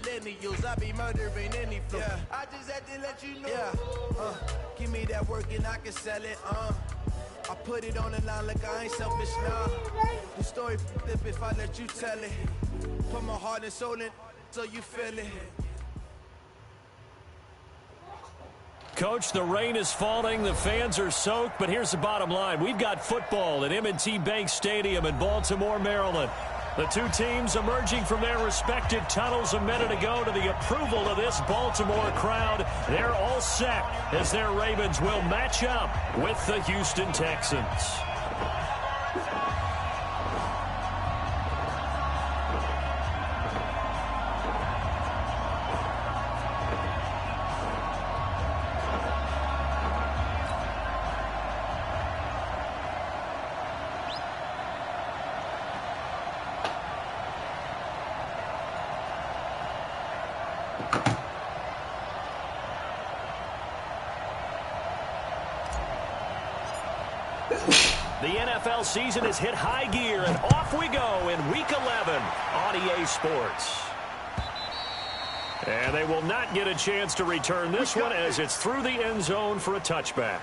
millennials. I be murdering any flow. Yeah. I just had to let you know. Yeah. Give me that work and I can sell it. I put it on the line like I ain't selfish now. The story flip if I let you tell it. Put my heart and soul in so you feel it. Coach, the rain is falling, the fans are soaked, but here's the bottom line. We've got football at M&T Bank Stadium in Baltimore, Maryland. The two teams emerging from their respective tunnels a minute ago to the approval of this Baltimore crowd. They're all set as their Ravens will match up with the Houston Texans. The NFL season has hit high gear, and off we go in Week 11 on EA Sports. And they will not get a chance to return this one as it's through the end zone for a touchback.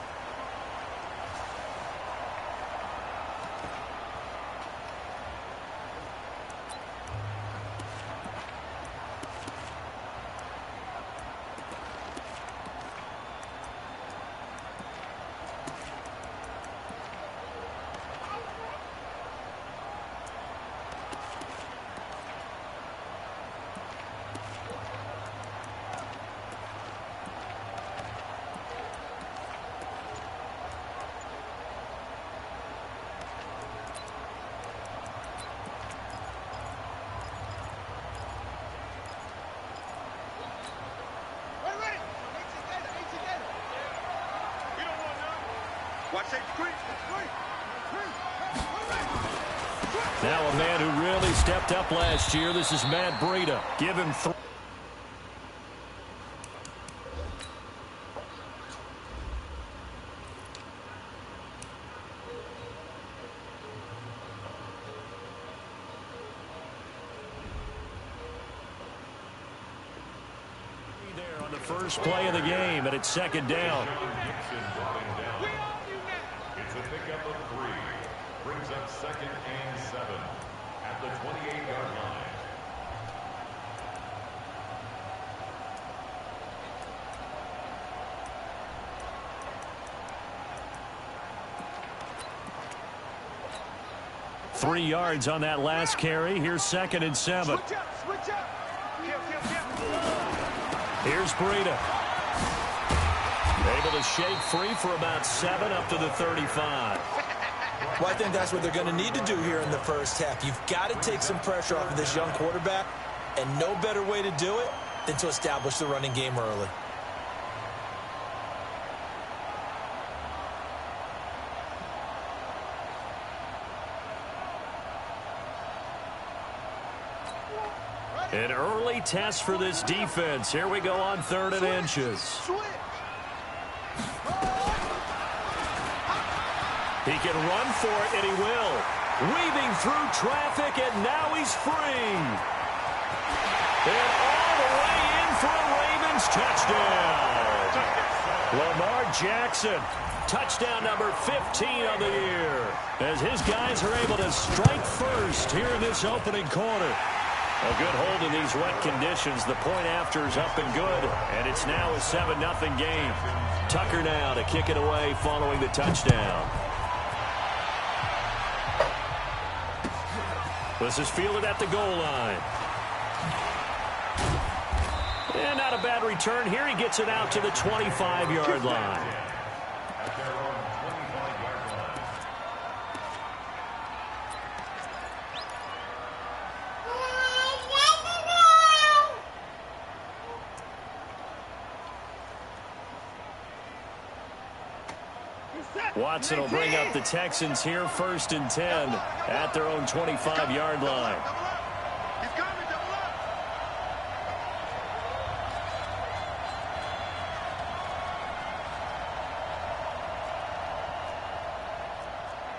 Now a man who really stepped up last year. This is Matt Breida. Give him 3. There on the first play of the game, and it's second down. It's a pickup of 3. Brings up 2nd and 7 at the 28-yard line. Three yards on that last carry. Here's 2nd and 7. Switch up. Here's Breida. Able to shake free for about 7 up to the 35. Well, I think that's what they're going to need to do here in the first half. You've got to take some pressure off of this young quarterback, and no better way to do it than to establish the running game early. An early test for this defense. Here we go on 3rd and inches. He can run for it, and he will. Weaving through traffic, and now he's free. And all the way in for a Ravens touchdown. Lamar Jackson, touchdown number 15 on the year, as his guys are able to strike first here in this opening quarter. A good hold in these wet conditions. The point after is up and good, and it's now a 7-0 game. Tucker now to kick it away following the touchdown. This is fielded at the goal line. And not a bad return here. He gets it out to the 25-yard line. Watson will bring up the Texans here 1st and 10 at their own 25-yard line.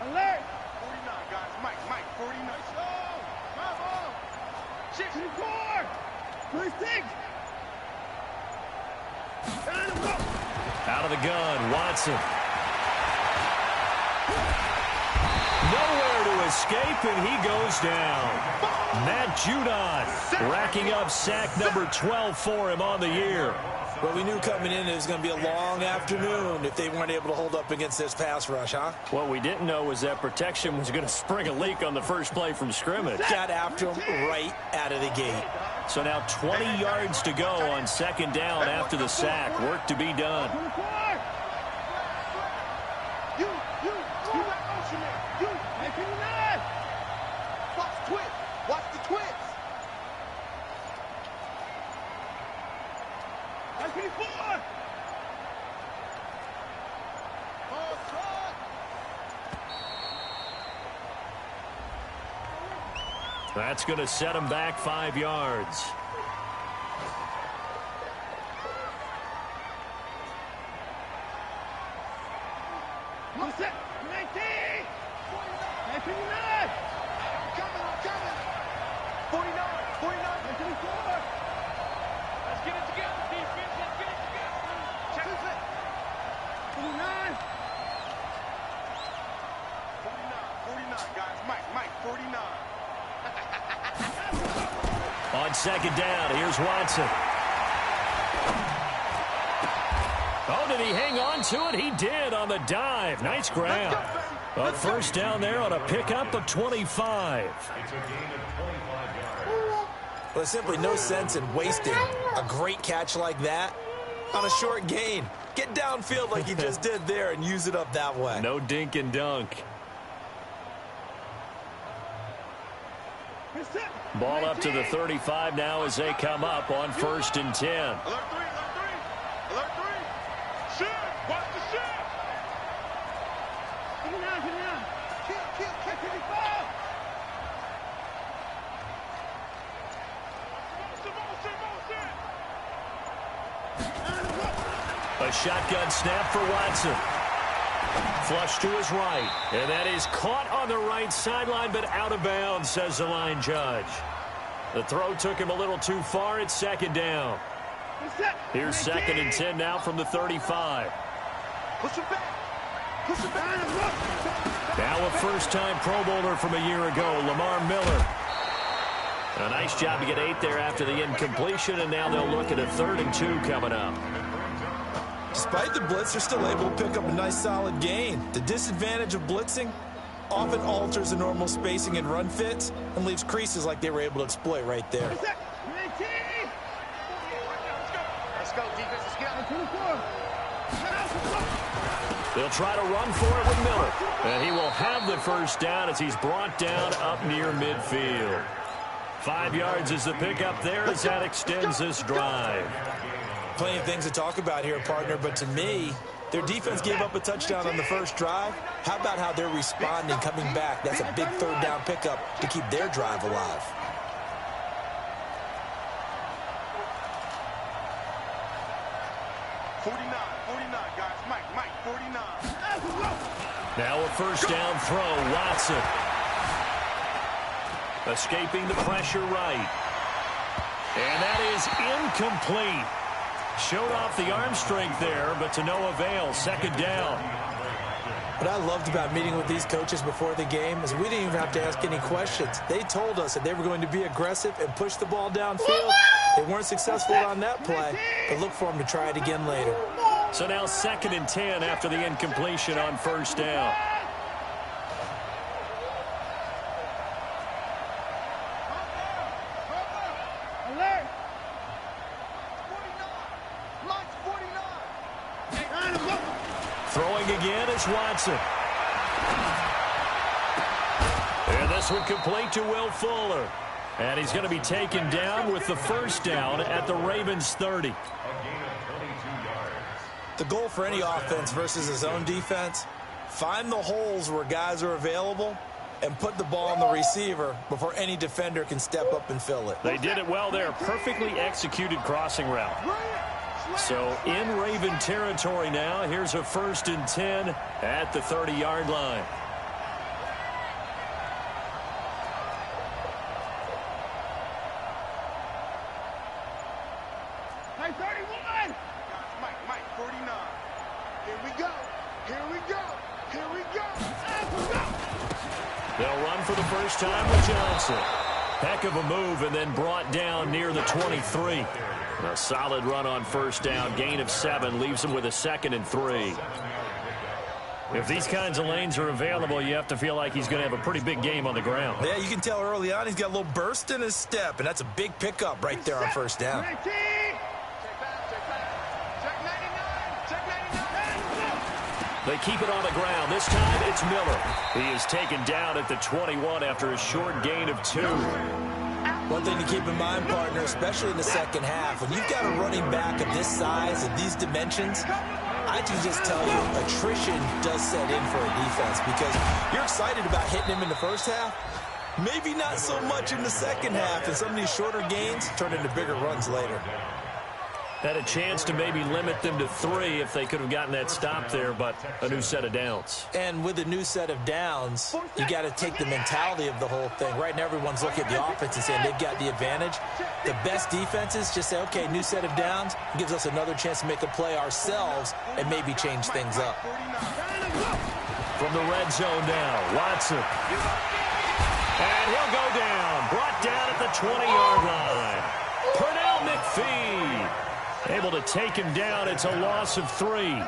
Alert! 49, guys. Mike, 49. 64! Out of the gun, Watson. Nowhere to escape, and he goes down. Matt Judon racking up sack number 12 for him on the year. Well, we knew coming in it was going to be a long afternoon if they weren't able to hold up against this pass rush, huh? What we didn't know was that protection was going to spring a leak on the first play from scrimmage. Got after him right out of the gate. So now 20 yards to go on second down after the sack. Work to be done. Watch the twins. That's going to set him back 5 yards. On second down, here's Watson. Oh, did he hang on to it? He did on the dive. Nice grab. A first down there on a pickup of 25. It's a gain of 25 yards. Well, there's simply no sense in wasting a great catch like that on a short gain. Get downfield like he just did there and use it up that way. No dink and dunk. Ball up to the 35 now as they come up on 1st and 10. Alert three, alert three, alert three. Shift, watch the shift. Get it down. Kill the ball. A shotgun snap for Watson. Flush to his right. And that is caught on the right sideline, but out of bounds, says the line judge. The throw took him a little too far. It's second down. Here's 2nd and 10 now from the 35. Push it back. Push it back. Now a first-time Pro Bowler from a year ago, Lamar Miller. A nice job to get 8 there after the incompletion, and now they'll look at a 3rd and 2 coming up. Despite the blitz, they're still able to pick up a nice solid gain. The disadvantage of blitzing often alters the normal spacing and run fits and leaves creases like they were able to exploit right there. Let's go, defense. Let's go. They'll try to run for it with Miller. And he will have the first down as he's brought down up near midfield. 5 yards is the pickup there as that extends this drive. Plenty of things to talk about here, partner, but to me, their defense gave up a touchdown on the first drive. How about how they're responding, coming back? That's a big 3rd down pickup to keep their drive alive. Mike, 49. Now a first down throw, Watson. Escaping the pressure right. And that is incomplete. Showed off the arm strength there, but to no avail. 2nd down. What I loved about meeting with these coaches before the game is we didn't even have to ask any questions. They told us that they were going to be aggressive and push the ball downfield. They weren't successful on that play, but look for them to try it again later. So now 2nd and 10 after the incompletion on first down. Alert. Throwing again is Watson. And this one complete to Will Fuller. And he's going to be taken down with the first down at the Ravens 30. The goal for any offense versus his own defense, find the holes where guys are available and put the ball on the receiver before any defender can step up and fill it. They did it well there. Perfectly executed crossing route. So in Raven territory now, here's a 1st and 10 at the 30-yard line. Hey, 31. Mike, 49. Here we go. Here we go. Here we go. They'll run for the first time with Johnson. Heck of a move, and then brought down near the 23. A solid run on first down. Gain of 7 leaves him with a 2nd and 3. If these kinds of lanes are available, you have to feel like he's going to have a pretty big game on the ground. Yeah, you can tell early on he's got a little burst in his step, and that's a big pickup right there on first down. They keep it on the ground. This time it's Miller. He is taken down at the 21 after a short gain of 2. One thing to keep in mind, partner, especially in the second half, when you've got a running back of this size and these dimensions, I can just tell you, attrition does set in for a defense because you're excited about hitting him in the first half. Maybe not so much in the second half, and some of these shorter gains turn into bigger runs later. Had a chance to maybe limit them to 3 if they could have gotten that stop there, but a new set of downs. And with a new set of downs, you got to take the mentality of the whole thing. Right now, everyone's looking at the offense and saying they've got the advantage. The best defenses just say, okay, new set of downs, gives us another chance to make a play ourselves and maybe change things up. From the red zone now, Watson. And he'll go down. Brought down at the 20-yard line. Pernell McPhee able to take him down. It's a loss of 3.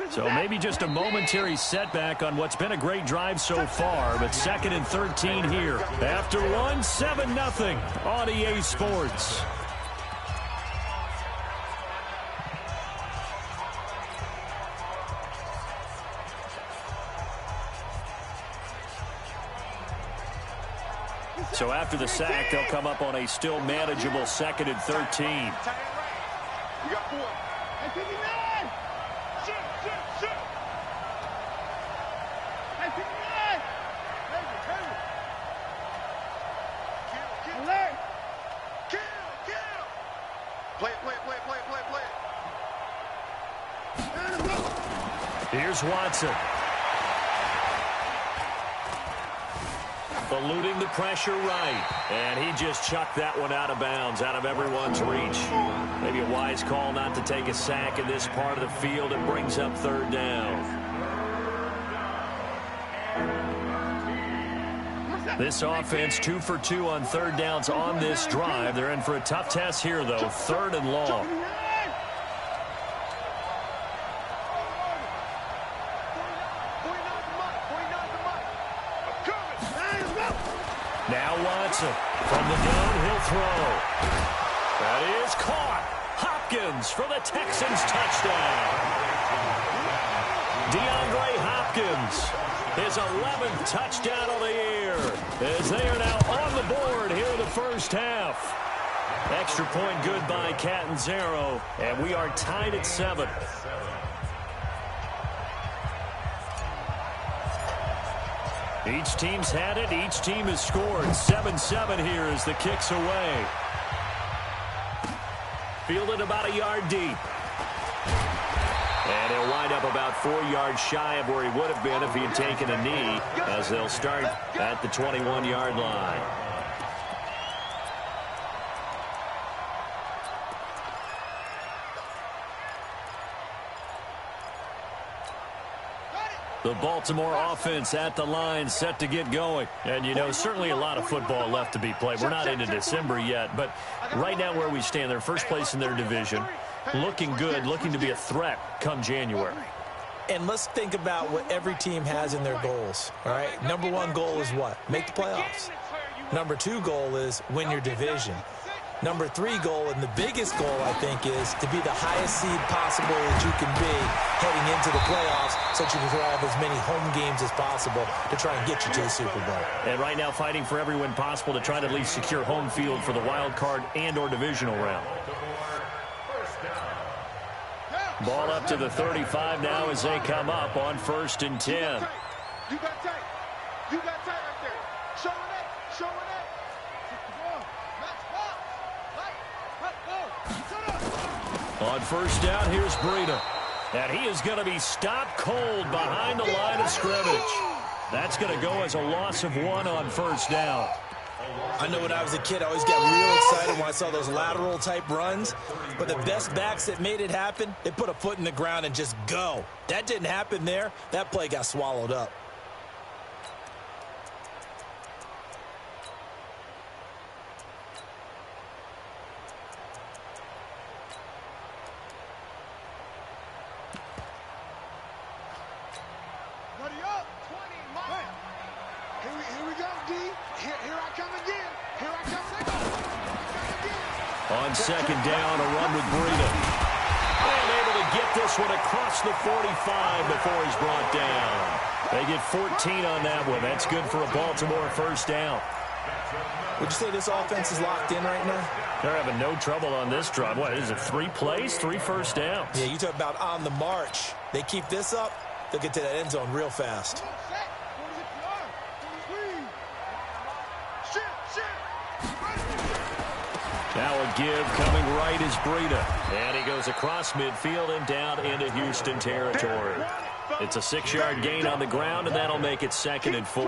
So maybe just a momentary setback on what's been a great drive so far, but 2nd and 13 here. After 1, 7-0 on EA Sports. So after the sack, they'll come up on a still manageable 2nd and 13. You got 4. Hey, 59. Shoot. Hey, 59. Kill. Alert. Kill. Play it. Here's Watson. Eluding the pressure right. And he just chucked that one out of bounds, out of everyone's reach. Maybe a wise call not to take a sack in this part of the field. It brings up 3rd down. This offense 2 for 2 on 3rd downs on this drive. They're in for a tough test here, though. 3rd and long. Now Watson from the downhill throw. That is caught. Hopkins for the Texans touchdown. DeAndre Hopkins, his 11th touchdown of the year, as they are now on the board here in the first half. Extra point good by Catanzaro, and we are tied at 7. Each team's had it. Each team has scored. 7-7 here as the kick's away. Fielded about a yard deep. And he'll wind up about 4 yards shy of where he would have been if he had taken a knee, as they'll start at the 21-yard line. The Baltimore offense at the line, set to get going. And, you know, certainly a lot of football left to be played. We're not into December yet, but right now where we stand, they're first place in their division, looking good, looking to be a threat come January. And let's think about what every team has in their goals, all right? Number 1 goal is what? Make the playoffs. Number 2 goal is win your division. Number 3 goal, and the biggest goal, I think, is to be the highest seed possible that you can be heading into the playoffs so that you can have as many home games as possible to try and get you to the Super Bowl. And right now fighting for every win possible to try to at least secure home field for the wild card and or divisional round. Ball up to the 35 now as they come up on 1st and 10. You got tight. You got tight right there. Show it up. Show it up. Let's go. Let's go. On first down, here's Breida. And he is going to be stopped cold behind the line of scrimmage. That's going to go as a loss of 1 on first down. I know when I was a kid, I always got real excited when I saw those lateral-type runs. But the best backs that made it happen, they put a foot in the ground and just go. That didn't happen there. That play got swallowed up. On second down, a run with Breida. And able to get this one across the 45 before he's brought down. They get 14 on that one. That's good for a Baltimore first down. Would you say this offense is locked in right now? They're having no trouble on this drive. What is it, 3 plays, 3 first downs? Yeah, you talk about on the march. They keep this up, they'll get to that end zone real fast. Now a give coming right is Breida. And he goes across midfield and down into Houston territory. It's a 6-yard gain on the ground, and that'll make it 2nd and 4.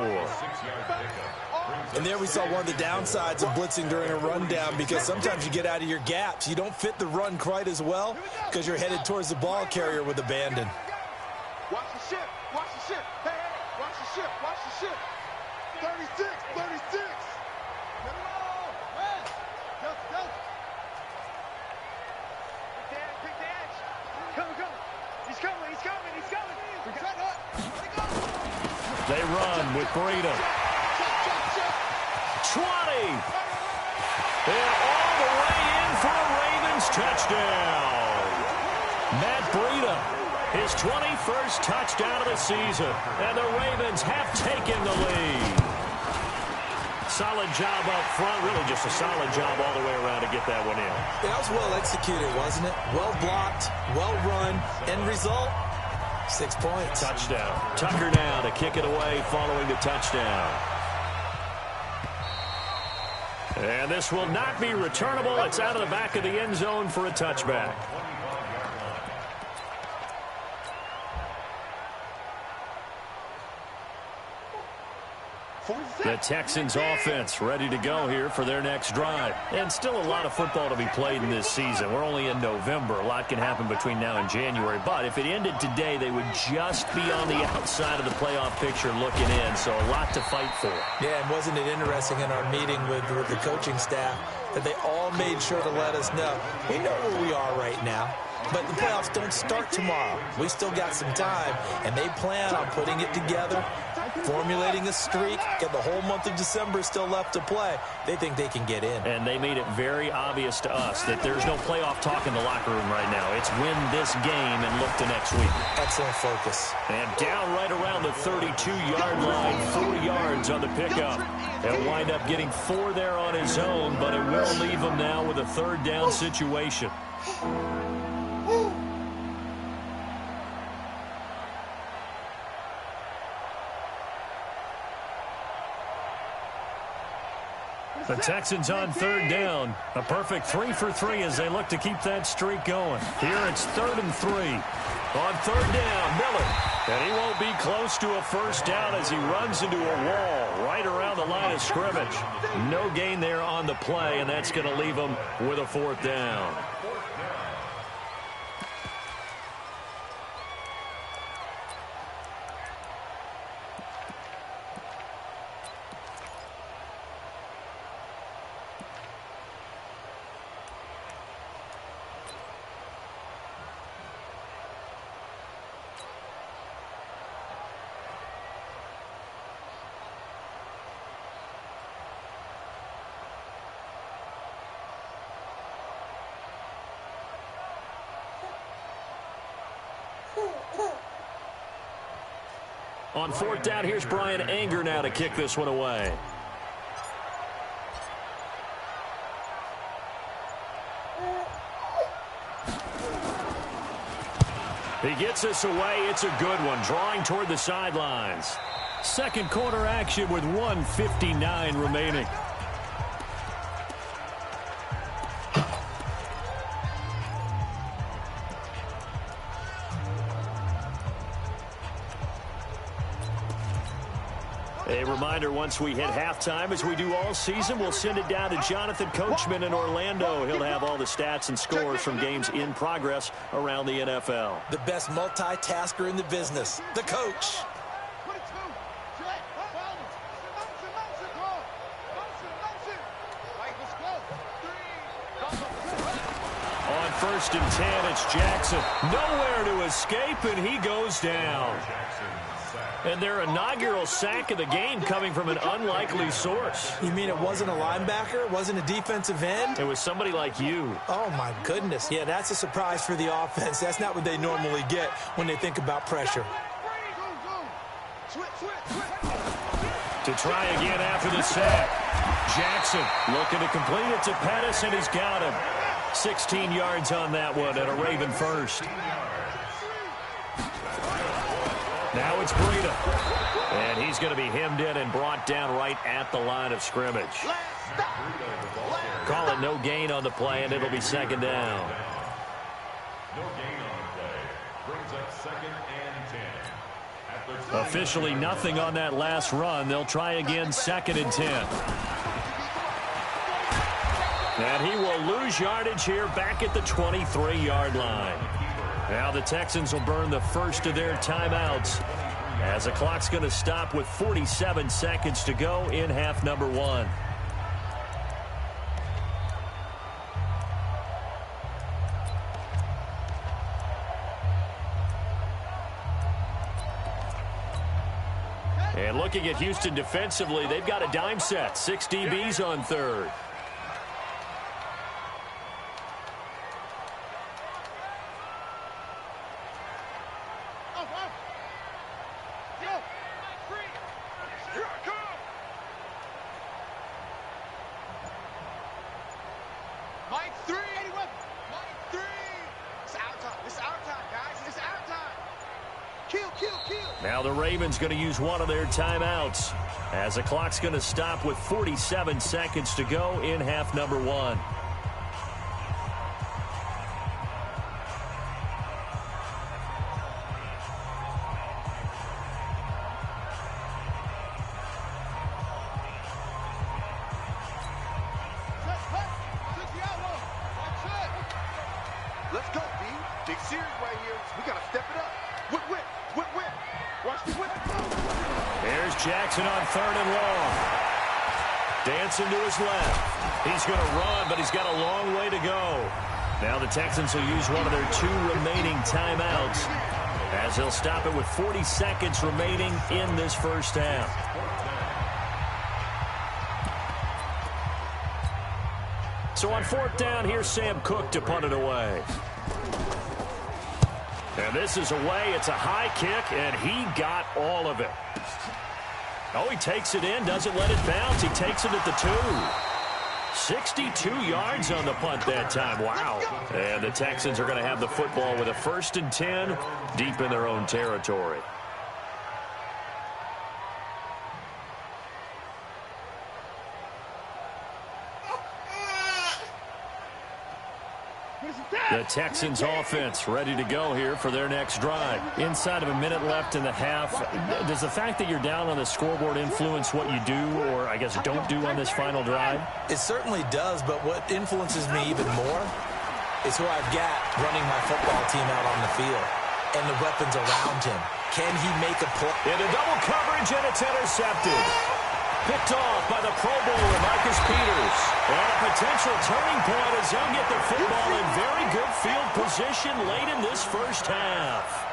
And there we saw one of the downsides of blitzing during a rundown, because sometimes you get out of your gaps. You don't fit the run quite as well because you're headed towards the ball carrier with abandon. Watch the ship. Watch the ship. Hey, hey, watch the ship. Watch the ship. 36, 36. They run with Breida. 20. And all the way in for a Ravens touchdown. Matt Breida, his 21st touchdown of the season. And the Ravens have taken the lead. Solid job up front. Really just a solid job all the way around to get that one in. Yeah, that was well executed, wasn't it? Well blocked, well run. End result, 6 points. Touchdown. Tucker now to kick it away following the touchdown. And this will not be returnable. It's out of the back of the end zone for a touchback. The Texans offense ready to go here for their next drive. And still a lot of football to be played in this season. We're only in November. A lot can happen between now and January. But if it ended today, they would just be on the outside of the playoff picture looking in. So a lot to fight for. Yeah, and wasn't it interesting in our meeting with the coaching staff that they all made sure to let us know, we know where we are right now, but the playoffs don't start tomorrow. We still got some time, and they plan on putting it together, formulating a streak, get the whole month of December still left to play. They think they can get in. And they made it very obvious to us that there's no playoff talk in the locker room right now. It's win this game and look to next week. Excellent focus. And down right around the 32-yard line, 4 yards on the pickup. He'll wind up getting 4 there on his own, but it will leave him now with a 3rd down situation. The Texans on 3rd down. A perfect 3 for 3 as they look to keep that streak going. Here it's 3rd and 3. On 3rd down, Miller. And he won't be close to a first down as he runs into a wall right around the line of scrimmage. No gain there on the play, and that's going to leave him with a 4th down. On 4th down, here's Brian Anger now to kick this one away. He gets this away. It's a good one, drawing toward the sidelines. Second quarter action with 1:59 remaining. A reminder, once we hit halftime, as we do all season, we'll send it down to Jonathan Coachman in Orlando. He'll have all the stats and scores from games in progress around the NFL. The best multitasker in the business, the coach. On 1st and 10, it's Jackson. Nowhere to escape, and he goes down. And their inaugural sack of the game coming from an unlikely source. You mean it wasn't a linebacker? It wasn't a defensive end? It was somebody like you. Oh, my goodness. Yeah, that's a surprise for the offense. That's not what they normally get when they think about pressure. To try again after the sack. Jackson looking to complete it to Pettis, and he's got him. 16 yards on that one, and a Raven first. Now it's Breida. And he's going to be hemmed in and brought down right at the line of scrimmage. Call it no gain on the play, and it'll be second down. No gain on the play. Brings up 2nd and 10. Officially nothing on that last run. They'll try again 2nd and 10. And he will lose yardage here back at the 23-yard line. Now the Texans will burn the first of their timeouts as the clock's going to stop with 47 seconds to go in half number 1. And looking at Houston defensively, they've got a dime set. 6 DBs on 3rd. Now the Ravens going to use one of their timeouts as the clock's going to stop with 47 seconds to go in half number 1. Let's go, B. Big series right here. We got to step it up. Whip. Watch the whip. There's Jackson on 3rd and long. Dancing to his left. He's going to run, but he's got a long way to go. Now the Texans will use one of their 2 remaining timeouts as they'll stop it with 40 seconds remaining in this first half. So on 4th down, here's Sam Cook to punt it away. And this is away. It's a high kick, and he got all of it. Oh, he takes it in, doesn't let it bounce. He takes it at the 2. 62 yards on the punt that time. Wow. And the Texans are going to have the football with a 1st and 10 deep in their own territory. The Texans offense ready to go here for their next drive. Inside of a minute left in the half, does the fact that you're down on the scoreboard influence what you do or, I guess, don't do on this final drive? It certainly does, but what influences me even more is who I've got running my football team out on the field and the weapons around him. Can he make a play? Into double coverage, and it's intercepted. Picked off by the Pro Bowler, Marcus Peters. And a potential turning point as he'll get the football in very good field position late in this first half.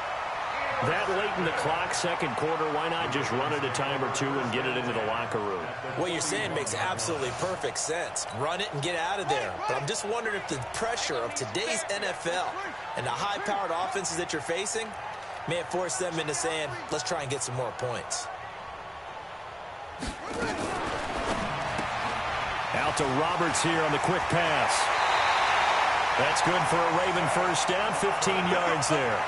That late in the clock, second quarter, why not just run it a time or 2 and get it into the locker room? What you're saying makes absolutely perfect sense. Run it and get out of there. But I'm just wondering if the pressure of today's NFL and the high-powered offenses that you're facing may have forced them into saying, let's try and get some more points. Out to Roberts here on the quick pass. That's good for a Raven first down, 15 yards there.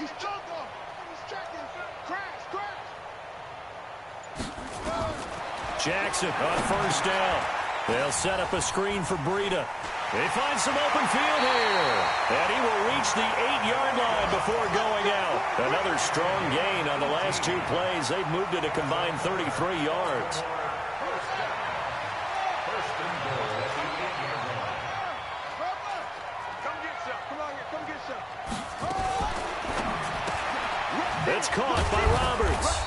He's choked off. He's checking. Crash. Jackson on first down. They'll set up a screen for Breida. They find some open field here. And he will reach the 8-yard line before going out. Another strong gain on the last 2 plays. They've moved it a combined 33 yards. It's caught by Roberts.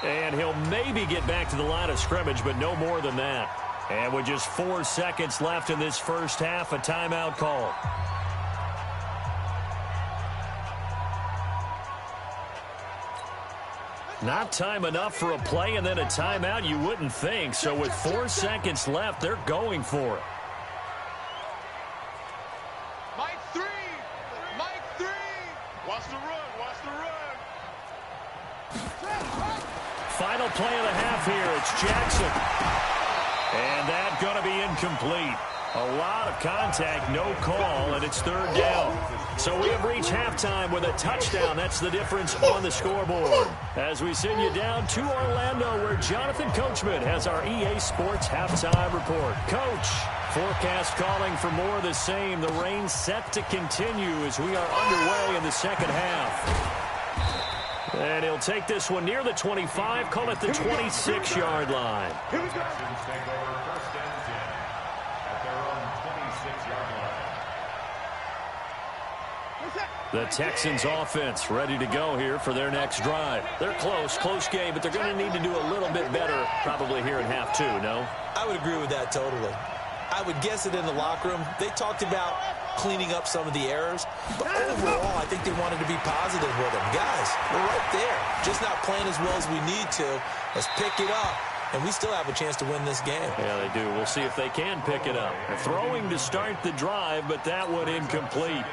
And he'll maybe get back to the line of scrimmage, but no more than that. And with just 4 seconds left in this first half, a timeout call. Not time enough for a play and then a timeout, you wouldn't think. So with 4 seconds left, they're going for it. Mike 3. Watch the run. Final play of the half here. It's Jackson. And that's going to be incomplete. A lot of contact, no call, and it's 3rd down. So we have reached halftime with a touchdown. That's the difference on the scoreboard. As we send you down to Orlando, where Jonathan Coachman has our EA Sports halftime report. Coach, forecast calling for more of the same. The rain set to continue as we are underway in the second half. And he'll take this one near the 25, call it the 26-yard line. Here we go. Texans take over 1st and 10 at their own 26-yard line. The Texans offense ready to go here for their next drive. They're close game, but they're going to need to do a little bit better probably here in half 2, no? I would agree with that totally. I would guess it in the locker room. They talked about cleaning up some of the errors, but overall, I think they wanted to be positive with them. Guys, we're right there. Just not playing as well as we need to. Let's pick it up, and we still have a chance to win this game. Yeah, they do. We'll see if they can pick it up. Throwing to start the drive, but that one incomplete.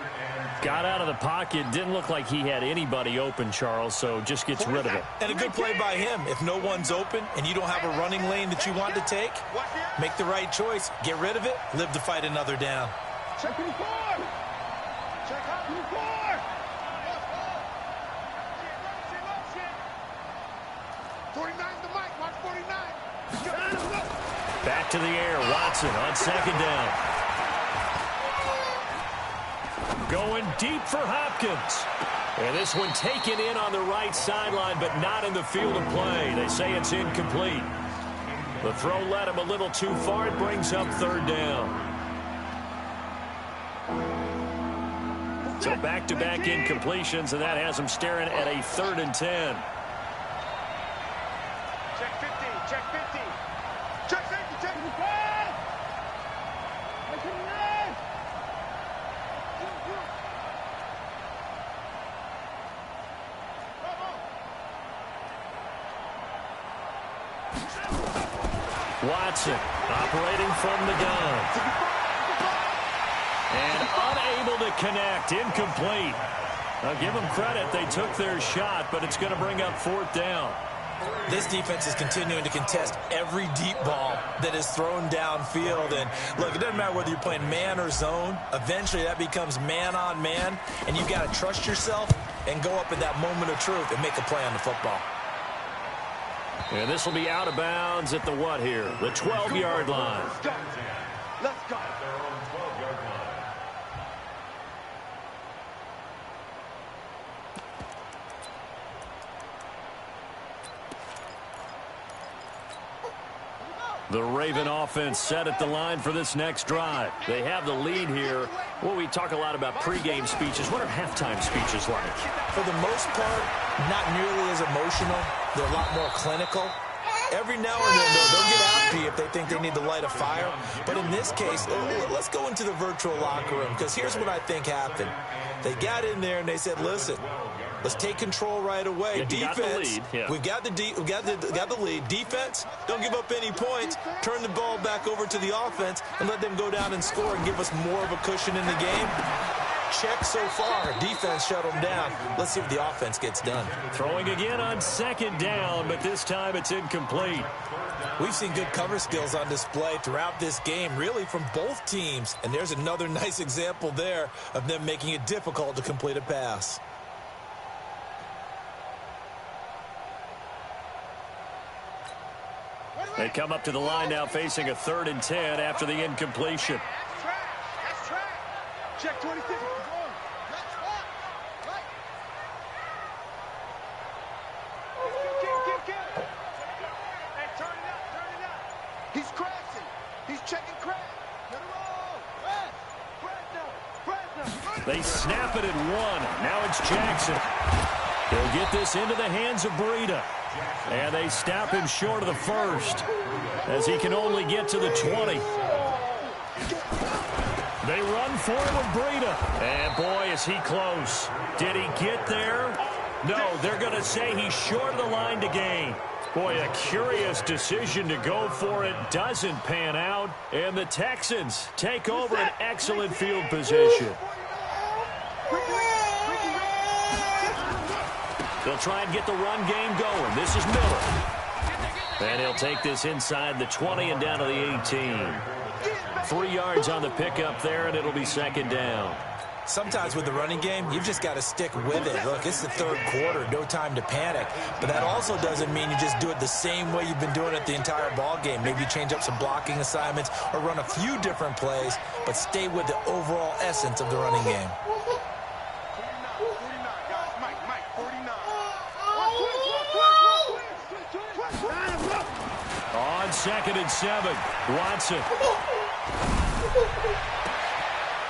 Got out of the pocket. Didn't look like he had anybody open, Charles, so just gets rid of it. And a good play by him. If no one's open and you don't have a running lane that you want to take, make the right choice. Get rid of it. Live to fight another down. Check in 4. Check out in 4. 49 the mic. Watch 49. Back to the air. Watson on 2nd down. Going deep for Hopkins. And this one taken in on the right sideline, but not in the field of play. They say it's incomplete. The throw led him a little too far. It brings up 3rd down. So back-to-back incompletions, and that has him staring at a 3rd and 10. Check 50. Check 50. Check 50. Check 50. Watson operating from the gun. And unable to connect. Incomplete. I'll give them credit. They took their shot, but it's going to bring up 4th down. This defense is continuing to contest every deep ball that is thrown downfield. And, look, it doesn't matter whether you're playing man or zone. Eventually, that becomes man-on-man, and you've got to trust yourself and go up at that moment of truth and make a play on the football. And this will be out of bounds at the what here? The 12-yard line. Let's go. Let's go. At their own 12-yard line. The Raven offense set at the line for this next drive. They have the lead here. Well, we talk a lot about pregame speeches. What are halftime speeches like? For the most part, not nearly as emotional. They're a lot more clinical. Every now and then, they'll get after you if they think they need to light a fire. But in this case, let's go into the virtual locker room, because here's what I think happened. They got in there and they said, listen, let's take control right away. Defense, we've got the lead. Defense, don't give up any points. Turn the ball back over to the offense and let them go down and score and give us more of a cushion in the game. Check so far. Defense shut them down. Let's see what the offense gets done. Throwing again on 2nd down, but this time it's incomplete. We've seen good cover skills on display throughout this game, really from both teams. And there's another nice example there of them making it difficult to complete a pass. They come up to the line now facing a 3rd and 10 after the incompletion. That's trash. That's trash. Check 26. Hey, turn it up, turn it up. He's crashing. He's checking crash. Get it all. They snap it at 1. Now it's Jackson. He'll get this into the hands of Breida. And they stop him short of the 1st as he can only get to the 20. They run forward with Breida. And boy, is he close. Did he get there? No, they're going to say he's short of the line to gain. Boy, a curious decision to go for it. Doesn't pan out. And the Texans take over an excellent field position. They'll try and get the run game going. This is Miller. And he'll take this inside the 20 and down to the 18. 3 yards on the pickup there, and it'll be 2nd down. Sometimes with the running game, you've just got to stick with it. Look, it's the 3rd quarter, no time to panic. But that also doesn't mean you just do it the same way you've been doing it the entire ball game. Maybe change up some blocking assignments or run a few different plays, but stay with the overall essence of the running game. 49, guys. Mike, 49. On 2nd and 7, Watson.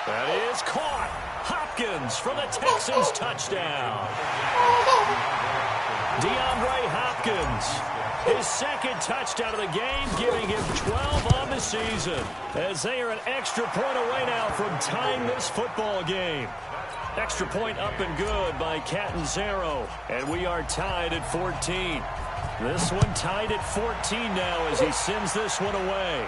That is caught. Hopkins for the Texans touchdown. DeAndre Hopkins, his 2nd touchdown of the game, giving him 12 on the season, as they are an extra point away now from tying this football game. Extra point up and good by Catanzaro, and we are tied at 14. This one tied at 14 now as he sends this one away.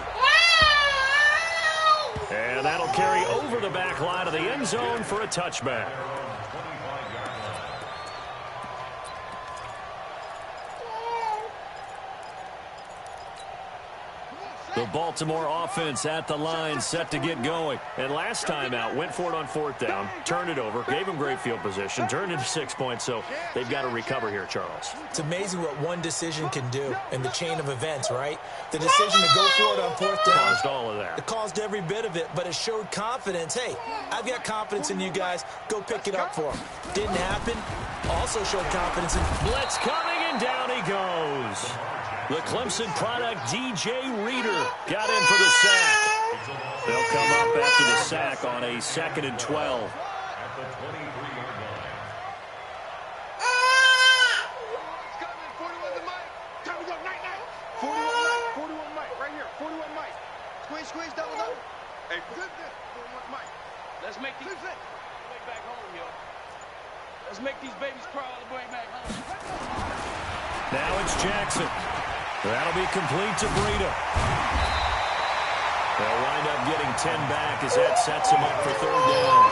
And that'll carry over the back line of the end zone for a touchback. The Baltimore offense at the line, set to get going. And last time out, went for it on 4th down, turned it over, gave them great field position, turned into 6 points, so they've got to recover here, Charles. It's amazing what one decision can do in the chain of events, right? The decision to go for it on 4th down caused all of that. It caused every bit of it, but it showed confidence. Hey, I've got confidence in you guys. Go pick it up for them. Didn't happen. Also showed confidence in... Blitz coming, and down he goes. The Clemson product, DJ Reader, got in for the sack. They'll come up after the sack on a 2nd and 12. At the 23-yard line. 41 to Mike. Time to go, night. 41 Mike, right here. 41 Mike. Squeeze, double. Hey, 41 Mike. Let's make these way back home, yo. Let's make these babies crawl all the way back home. Now it's Jackson. That'll be complete to Breida. They'll wind up getting 10 back as that sets him up for 3rd down.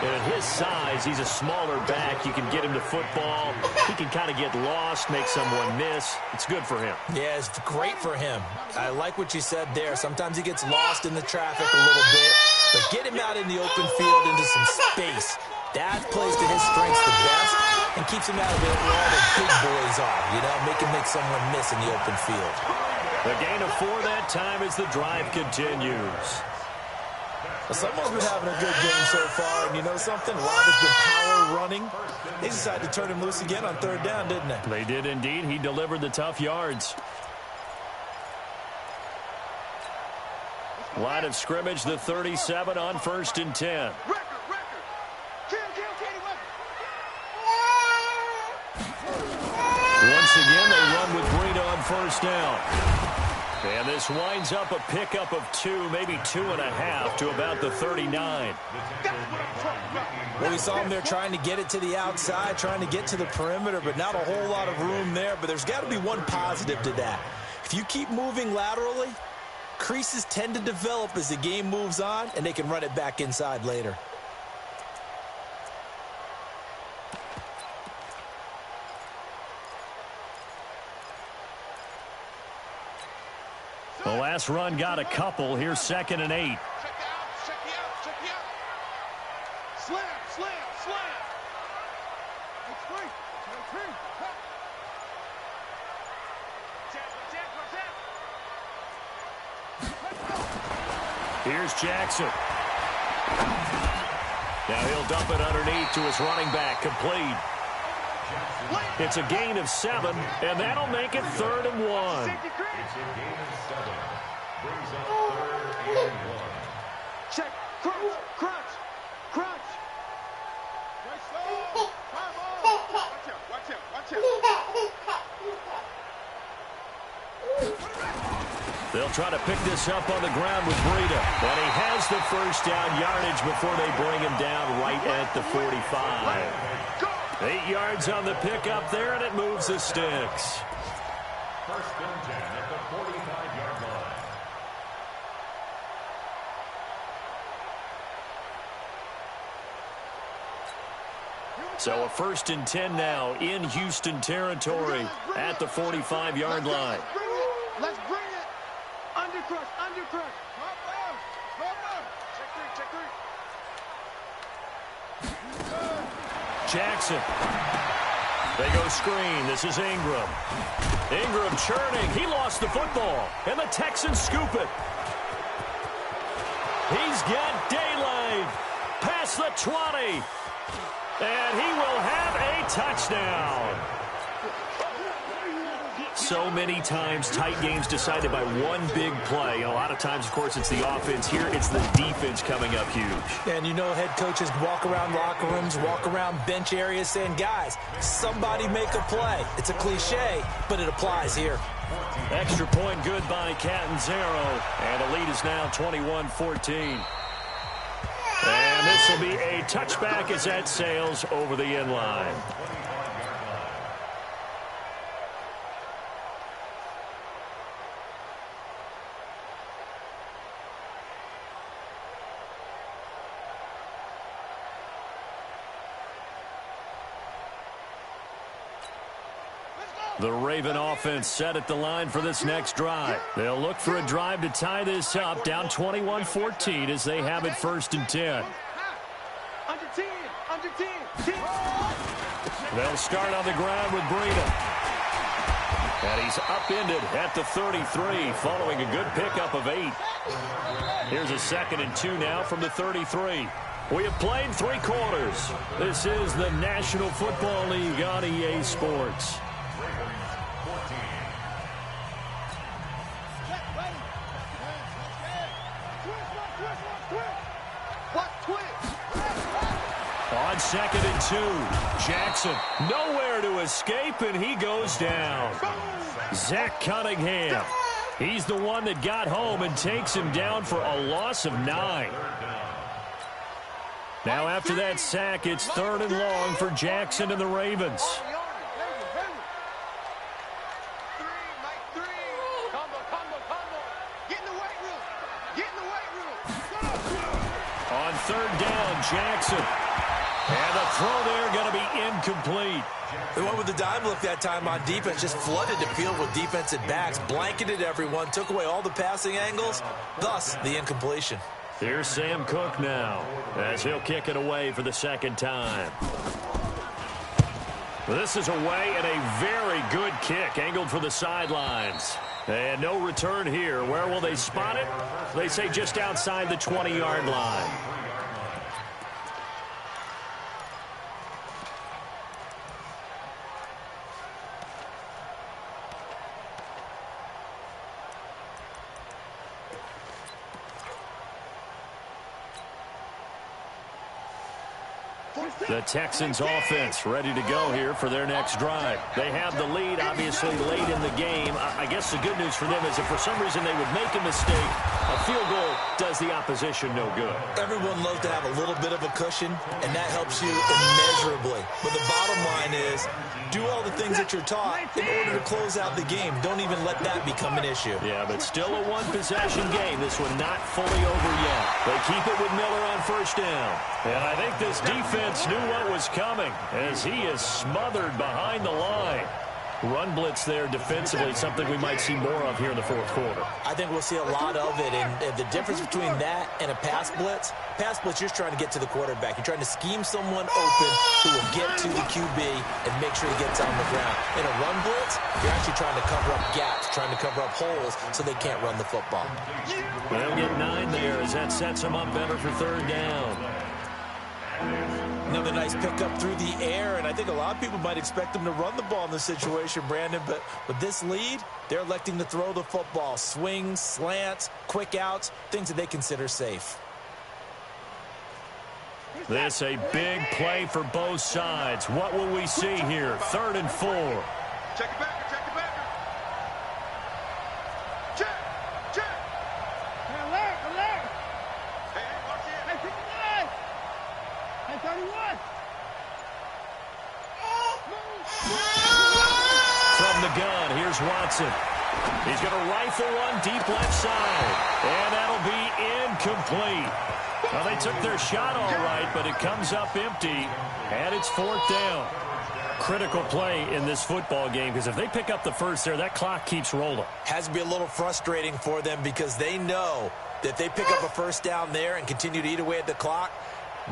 And at his size, he's a smaller back. You can get him to football. He can kind of get lost, make someone miss. It's good for him. Yeah, it's great for him. I like what you said there. Sometimes he gets lost in the traffic a little bit, but get him out in the open field into some space. That plays to his strengths the best and keeps him out of it where all the big boys are, you know, make someone miss in the open field. The gain of 4 that time as the drive continues. Well, someone's been having a good game so far, and you know something? A lot has been power running. They decided to turn him loose again on 3rd down, didn't they? They did indeed. He delivered the tough yards. Line of scrimmage, the 37 on 1st and 10. Once again, they run with Breida on 1st down. And this winds up a pickup of 2, maybe 2.5 to about the 39. Well, we saw him there trying to get it to the outside, trying to get to the perimeter, but not a whole lot of room there. But there's got to be one positive to that. If you keep moving laterally, creases tend to develop as the game moves on, and they can run it back inside later. The last run got a couple. Here's 2nd and 8. Check you out. Slam. Here's Jackson. Now he'll dump it underneath to his running back, complete. It's a gain of 7, and that'll make it 3rd and 1. It's a gain of 7. Brings up 3rd and 1. Check. Crunch. Crunch. Crunch. Watch out. Watch out. Watch out. They'll try to pick this up on the ground with Breida. And he has the first down yardage before they bring him down right at the 45. 8 yards on the pickup there, and it moves the sticks. 1st and 10 at the 45-yard line. So a 1st and 10 now in Houston territory at the 45-yard line. Let's bring it. Under crush. Under crush. Check 3. Jackson. They go screen. This is Ingram. Ingram churning. He lost the football, and the Texans scoop it. He's got daylight past the 20, and he will have a touchdown. So many times tight games decided by one big play. A lot of times, of course, it's the offense. Here, it's the defense coming up huge. And you know head coaches walk around locker rooms, walk around bench areas saying, guys, somebody make a play. It's a cliche, but it applies here. Extra point good by Catanzaro. And the lead is now 21-14. And this will be a touchback as that sails over the end line. The Raven offense set at the line for this next drive. They'll look for a drive to tie this up, down 21-14 as they have it 1st and 10. Under 10. Under 10. 10. They'll start on the ground with Breida. And he's upended at the 33 following a good pickup of 8. Here's a 2nd and 2 now from the 33. We have played 3 quarters. This is the National Football League on EA Sports. On 2nd and 2, Jackson nowhere to escape, and he goes down. Zach Cunningham, he's the one that got home and takes him down for a loss of 9. Now after that sack, it's 3rd and long for Jackson and the Ravens. On 3rd down, Jackson. And the throw there going to be incomplete. They went with the dime look that time on defense, just flooded the field with defensive backs, blanketed everyone, took away all the passing angles, thus the incompletion. Here's Sam Cook now as he'll kick it away for the 2nd time. This is away and a very good kick angled for the sidelines. And no return here. Where will they spot it? They say just outside the 20-yard line. The Texans offense ready to go here for their next drive. They have the lead, obviously, late in the game. I guess the good news for them is if for some reason they would make a mistake, a field goal does the opposition no good. Everyone loves to have a little bit of a cushion, and that helps you immeasurably. But the bottom line is, do all the things that you're taught in order to close out the game. Don't even let that become an issue. Yeah, but still a one-possession game. This one not fully over yet. They keep it with Miller on 1st down. And I think this defense knew what was coming as he is smothered behind the line. Run blitz there defensively, something we might see more of here in the fourth quarter. I think we'll see a lot of it, and the difference between that and a pass blitz, you're trying to get to the quarterback. You're trying to scheme someone open who will get to the QB and make sure he gets on the ground. In a run blitz, you're actually trying to cover up gaps, trying to cover up holes so they can't run the football. They'll get 9 there as that sets them up better for third down. Another nice pickup through the air, and I think a lot of people might expect them to run the ball in this situation, Brandon, but with this lead, they're electing to throw the football. Swings, slants, quick outs, things that they consider safe. This a big play for both sides. What will we see here? 3rd and 4. Check it back, check it back. Check, check. Alert, alert. Hey, watch it. Hey, 59. Hey, 31. From the gun, here's Watson. He's going to rifle one deep left side, and that'll be incomplete. Well, they took their shot all right, but it comes up empty, and it's 4th down. Critical play in this football game, because if they pick up the first there, that clock keeps rolling. Has to be a little frustrating for them because they know that if they pick up a first down there and continue to eat away at the clock,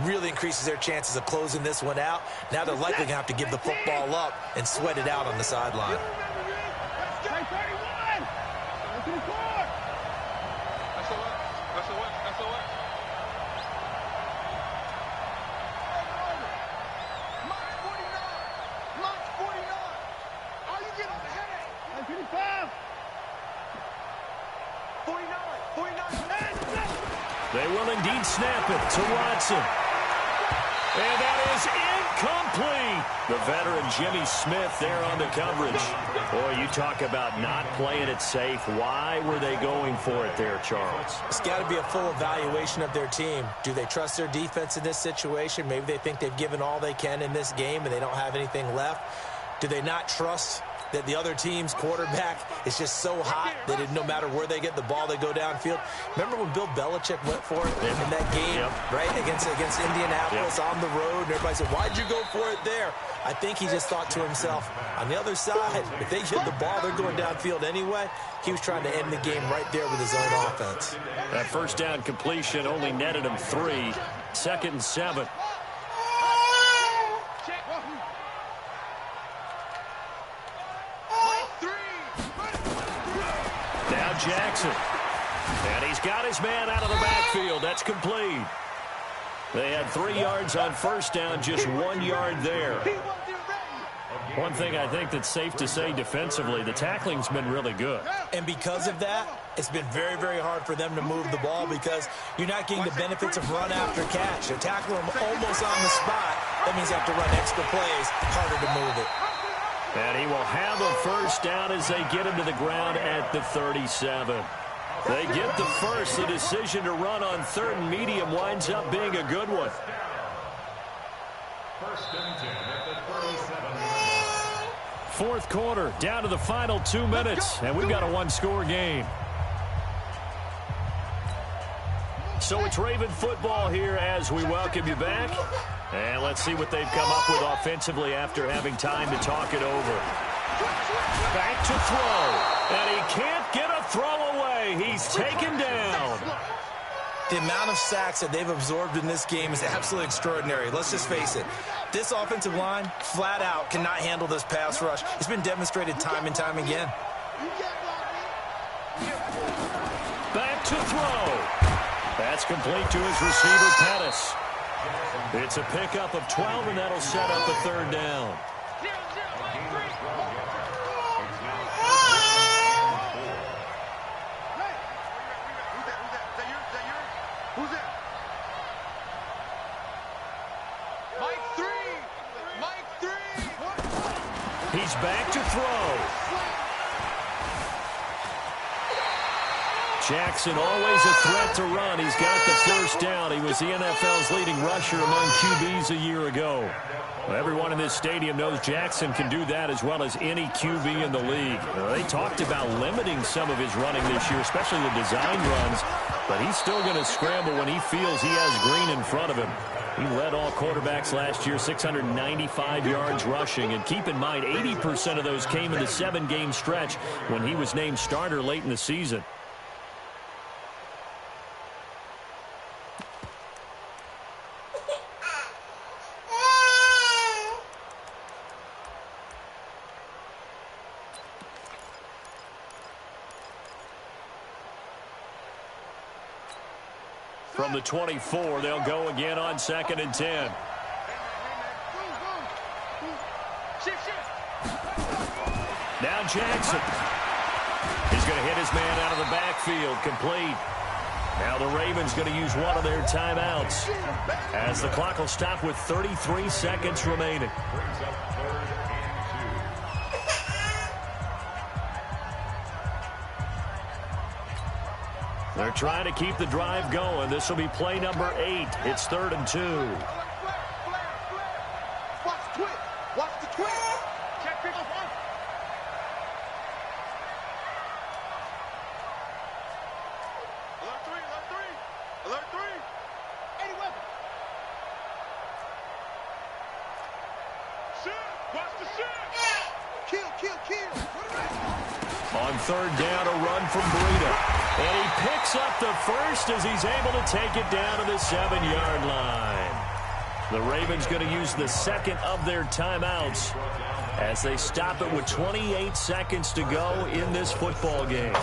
really increases their chances of closing this one out. Now they're likely going to have to give the football up and sweat it out on the sideline. Hey, 31. 34. SOS. Mark 49. Are you getting on the headache? Hey, 55. 49. They will indeed snap it to Watson. And that is incomplete. The veteran Jimmy Smith there on the coverage. Boy, you talk about not playing it safe. Why were they going for it there, Charles? It's got to be a full evaluation of their team. Do they trust their defense in this situation? Maybe they think they've given all they can in this game and they don't have anything left. Do they not trust that the other team's quarterback is just so hot that no matter where they get the ball, they go downfield? Remember when Bill Belichick went for it in that game, right, against Indianapolis on the road, and everybody said, why'd you go for it there? I think he just thought to himself, on the other side, if they get the ball, they're going downfield anyway. He was trying to end the game right there with his own offense. That first down completion only netted him 3. 2nd and 7. Now Jackson. And he's got his man out of the backfield. That's complete. They had 3 yards on first down, just 1 yard there. One thing I think that's safe to say defensively, the tackling's been really good. And because of that, it's been very, very hard for them to move the ball because you're not getting the benefits of run after catch. You tackle them almost on the spot. That means you have to run extra plays, harder to move it. And he will have a first down as they get him to the ground at the 37. They get the first. The decision to run on 3rd and medium winds up being a good one. 1st and 10 at the 37. 4th quarter, down to the final 2 minutes, and we've got a 1-score game. So it's Raven football here as we welcome you back. And let's see what they've come up with offensively after having time to talk it over. Back to throw. And he can't get a throw away. He's taken down. The amount of sacks that they've absorbed in this game is absolutely extraordinary. Let's just face it. This offensive line, flat out, cannot handle this pass rush. It's been demonstrated time and time again. Back to throw. That's complete to his receiver, Pettis. It's a pickup of 12, and that'll set up a 3rd down. Who's that? Mike 3. He's back to throw. Jackson, always a threat to run. He's got the first down. He was the NFL's leading rusher among QBs a year ago. Well, everyone in this stadium knows Jackson can do that as well as any QB in the league. They talked about limiting some of his running this year, especially the design runs, but he's still going to scramble when he feels he has green in front of him. He led all quarterbacks last year, 695 yards rushing. And keep in mind, 80% of those came in the 7-game stretch when he was named starter late in the season. From the 24, they'll go again on 2nd and 10. Now Jackson. He's going to hit his man out of the backfield, complete. Now the Ravens going to use one of their timeouts as the clock will stop with 33 seconds remaining. They're trying to keep the drive going. This will be play number 8. It's 3rd and 2. Watch the twist. Watch the twist. Check it. Alert 3. Alert 3. Alert 3. 80 weapon. Shit. Watch the shit. Kill, kill, kill. On 3rd down, a run from Breida. And he picks up the first as he's able to take it down to the 7-yard line. The Ravens going to use the second of their timeouts as they stop it with 28 seconds to go in this football game.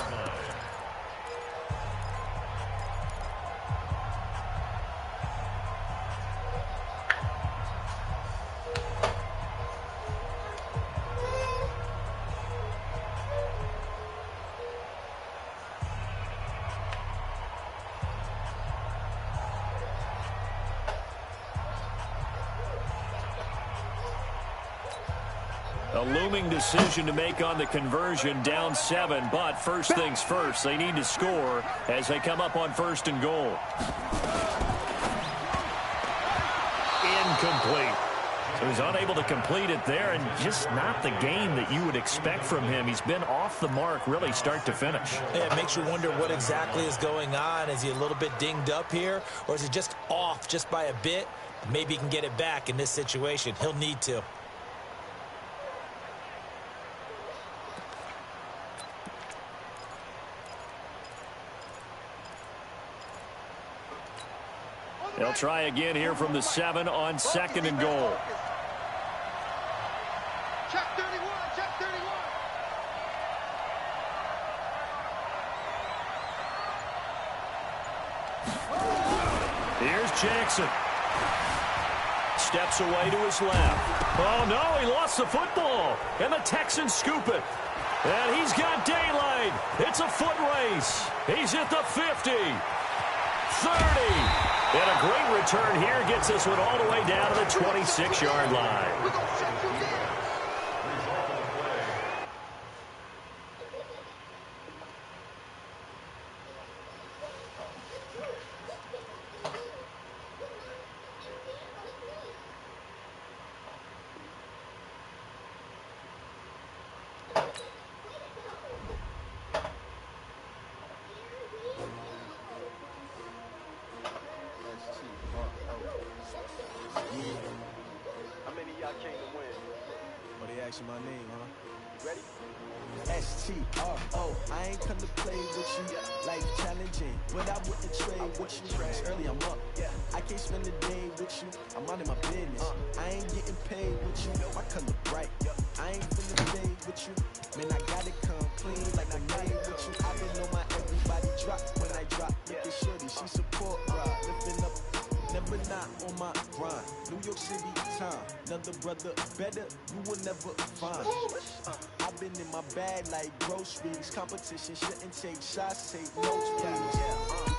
A looming decision to make on the conversion, down 7, but first things first, they need to score as they come up on 1st and goal. Incomplete. So he's unable to complete it there, and just not the game that you would expect from him. He's been off the mark really start to finish. Yeah, it makes you wonder what exactly is going on. Is he a little bit dinged up here, or is he just off just by a bit? Maybe he can get it back in this situation. He'll need to. They'll try again here from the 7 on 2nd and goal. Check 31. Check 31. Here's Jackson. Steps away to his left. Oh, no, he lost the football. And the Texans scoop it. And he's got daylight. It's a foot race. He's at the 50. 30. And a great return here gets this one all the way down to the 26-yard line. We're going to shut you down. How many of y'all came to win? Well, they asking my name, huh? Ready? S-T-R-O, I ain't come to play with you. Life challenging, but I wouldn't trade with you. It's early, I'm up. I can't spend the day with you. I'm minding my business. I ain't getting paid with you. My color bright. I ain't finna stay with you. Man, I gotta come clean like I made with you. I've been on my everybody drop when I drop. Look at shorty, she support ride. Lifting up, never not on my grind. New York City time. Another brother better, you will never find. I've been in my bag like groceries. Competition shouldn't take shots, take notes, please.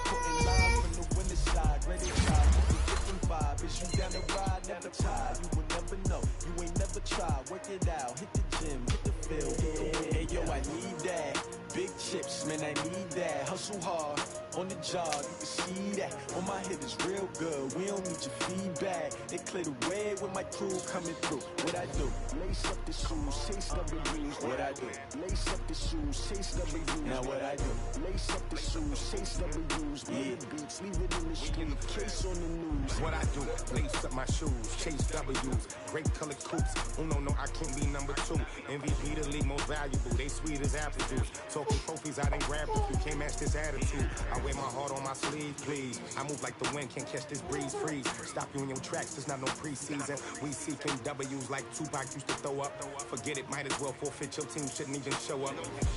Putting lines from the winning side, ready to try. Different vibe, is you down the ride, never tired. You will never know, you ain't never tried. Work it out, hit the gym, hit the feel good. Hey, yo, I need that. Big chips, man, I need that. Hustle hard on the job, you can see that. On my head is real good. We don't need your feedback. They clear the way with my crew coming through. What I do? Lace up the shoes, chase W's. What I do? Lace up the shoes, chase W's. Now what I do? Lace up the shoes, chase W's. Yeah, beats, leave it in the street. Case on the news. What I do? Lace up my shoes, chase W's. Great colored coops. Oh no, I can't be number 2. MVP the league most valuable. They sweet as apple juice. Talking trophies, I done grabbed a few. Can't match this attitude. I wear my heart on my sleeve, please. I move like the wind, can't catch this breeze, freeze. Stop you in your tracks, there's not no preseason. We seeking W's like Tupac used to throw up. Forget it, might as well forfeit. Your team shouldn't even show up.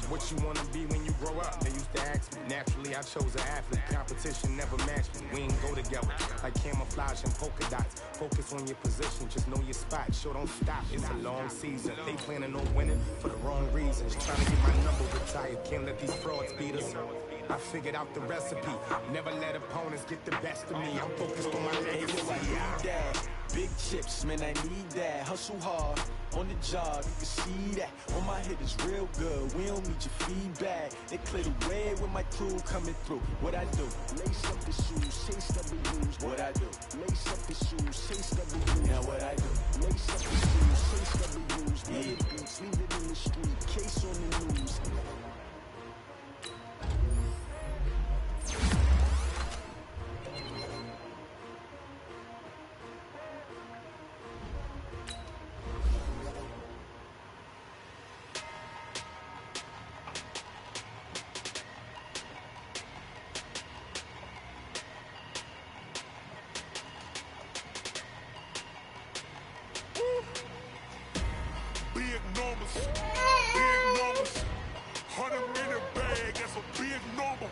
What you wanna be when you grow up? They used to ask me. Naturally, I chose an athlete. Competition never matched me. We ain't go together like camouflage and polka dots. Focus on your position, just know your spot. Sure, don't stop, it's a long season. They planning on winning for the wrong reasons. Trying to get my number retired, can't let these frauds beat us. I figured out the recipe. Never let opponents get the best of me. I'm focused on my legacy. I need that. Big chips, man, I need that. Hustle hard on the job, you can see that. On my head is real good. We don't need your feedback. They clear the way with my crew coming through. What I do? Lace up the shoes, chase W's. What I do? Lace up the shoes, chase W's. Now what I do? Lace up the shoes, chase W's. Yeah, beats, leave it in the street. Case on the news. Big numbers, 100 in the bag, that's a big number.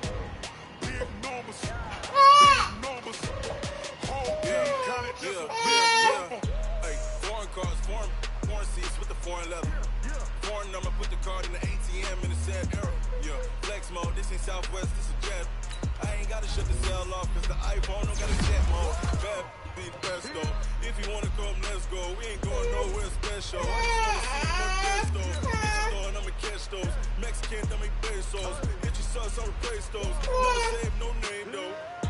Big numbers, whole team counted, that's a big number. Hey, foreign cars, foreign seats with the foreign leather. Foreign number, put the card in the ATM in the sad era. Yeah, flex mode, this ain't Southwest, this is Jet. I ain't gotta shut the cell off, cause the iPhone don't got a jet mode. Bad be the best though. If you wanna come, let's go. We ain't going nowhere special. I just wanna see more pesos. Hit your door and I'ma catch those. Mexican, that make pesos. Hit your sus, I'll replace those. Never save no name though.